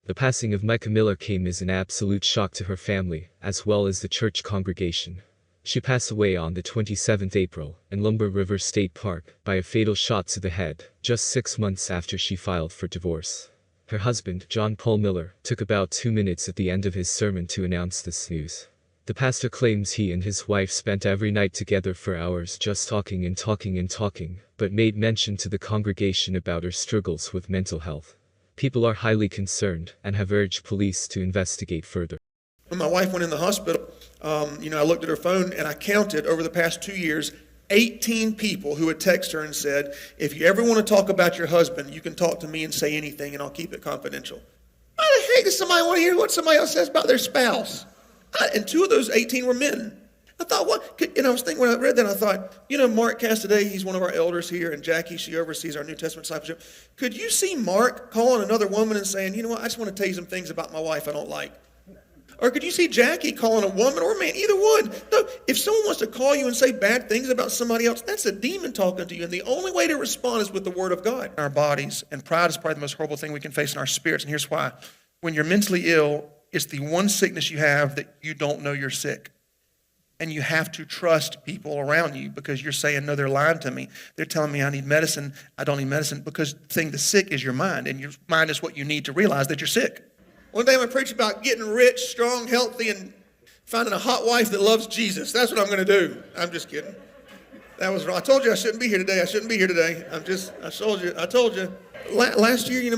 The passing of Mica Miller came as an absolute shock to her family, as well as the church congregation. She passed away on the 27th April, in Lumber River State Park, by a fatal shot to the head, just 6 months after she filed for divorce. Her husband, John Paul Miller, took about 2 minutes at the end of his sermon to announce this news. The pastor claims he and his wife spent every night together for hours just talking and talking and talking, but made mention to the congregation about her struggles with mental health. People are highly concerned and have urged police to investigate further. When my wife went in the hospital, I looked at her phone and I counted over the past 2 years, 18 people who had texted her and said, if you ever want to talk about your husband, you can talk to me and say anything and I'll keep it confidential. Why the heck does somebody want to hear what somebody else says about their spouse? And 2 of those 18 were men. I thought, what? And I was thinking, when I read that, I thought, Mark Cassidy, he's one of our elders here, and Jackie, she oversees our New Testament discipleship. Could you see Mark calling another woman and saying, you know what, I just want to tell you some things about my wife I don't like? Or could you see Jackie calling a woman or a man, either one? No, if someone wants to call you and say bad things about somebody else, that's a demon talking to you. And the only way to respond is with the word of God. Our bodies, and pride is probably the most horrible thing we can face in our spirits. And here's why. When you're mentally ill, it's the one sickness you have that you don't know you're sick. And you have to trust people around you because you're saying, no, they're lying to me. They're telling me I need medicine. I don't need medicine, because the thing that's sick is your mind. And your mind is what you need to realize that you're sick. One day I'm going to preach about getting rich, strong, healthy, and finding a hot wife that loves Jesus. That's what I'm going to do. I'm just kidding. That was wrong. I told you I shouldn't be here today. I told you. Last year,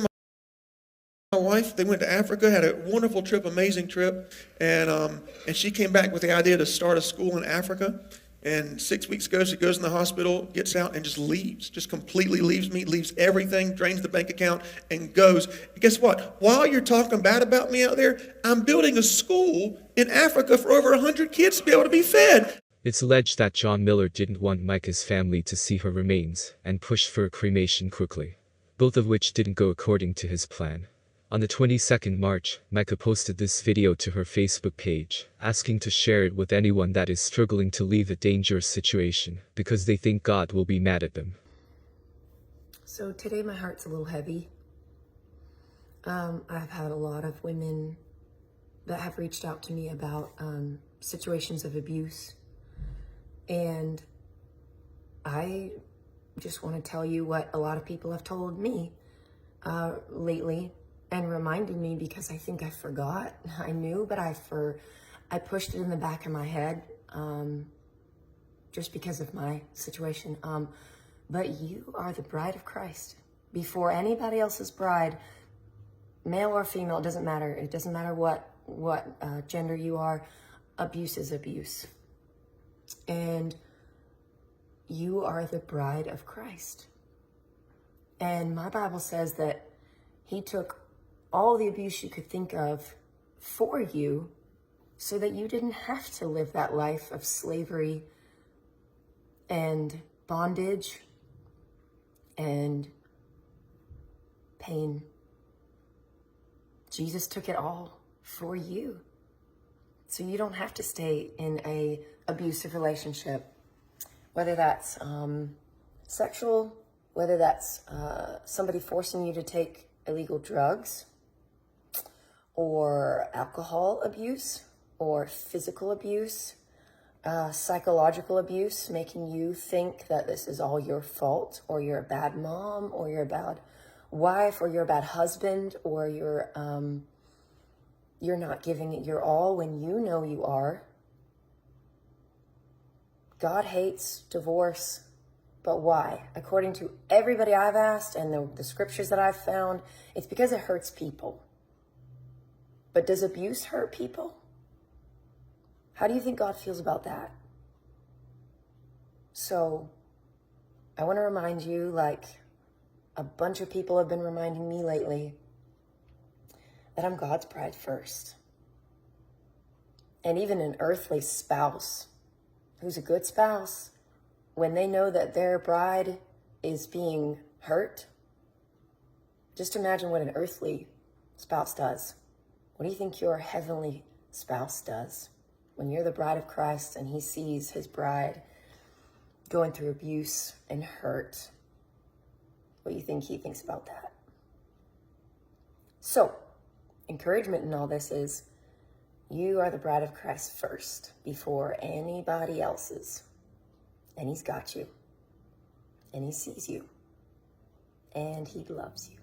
my wife, they went to Africa, had a wonderful trip, amazing trip, and she came back with the idea to start a school in Africa. And 6 weeks ago, she goes in the hospital, gets out, and just leaves. Just completely leaves me, leaves everything, drains the bank account, and goes. And guess what? While you're talking bad about me out there, I'm building a school in Africa for over 100 kids to be able to be fed. It's alleged that John Miller didn't want Mica's family to see her remains and pushed for a cremation quickly, both of which didn't go according to his plan. On the 22nd March, Mica posted this video to her Facebook page, asking to share it with anyone that is struggling to leave a dangerous situation because they think God will be mad at them. So today my heart's a little heavy. I've had a lot of women that have reached out to me about situations of abuse. And I just want to tell you what a lot of people have told me lately, and reminded me, because I think I forgot. I knew, but I pushed it in the back of my head just because of my situation. But you are the bride of Christ. Before anybody else's bride, male or female, it doesn't matter. It doesn't matter what gender you are. Abuse is abuse. And you are the bride of Christ. And my Bible says that he took all the abuse you could think of for you so that you didn't have to live that life of slavery and bondage and pain. Jesus took it all for you. So you don't have to stay in a abusive relationship, whether that's sexual, whether that's somebody forcing you to take illegal drugs, or alcohol abuse, or physical abuse, psychological abuse, making you think that this is all your fault, or you're a bad mom, or you're a bad wife, or you're a bad husband, or you're not giving it your all when you know you are. God hates divorce, but why? According to everybody I've asked and the scriptures that I've found, it's because it hurts people. But does abuse hurt people? How do you think God feels about that? So I want to remind you, like a bunch of people have been reminding me lately, that I'm God's bride first. And even an earthly spouse who's a good spouse, when they know that their bride is being hurt, just imagine what an earthly spouse does. What do you think your heavenly spouse does when you're the bride of Christ and he sees his bride going through abuse and hurt? What do you think he thinks about that? So, encouragement in all this is you are the bride of Christ first before anybody else's. And he's got you. And he sees you. And he loves you.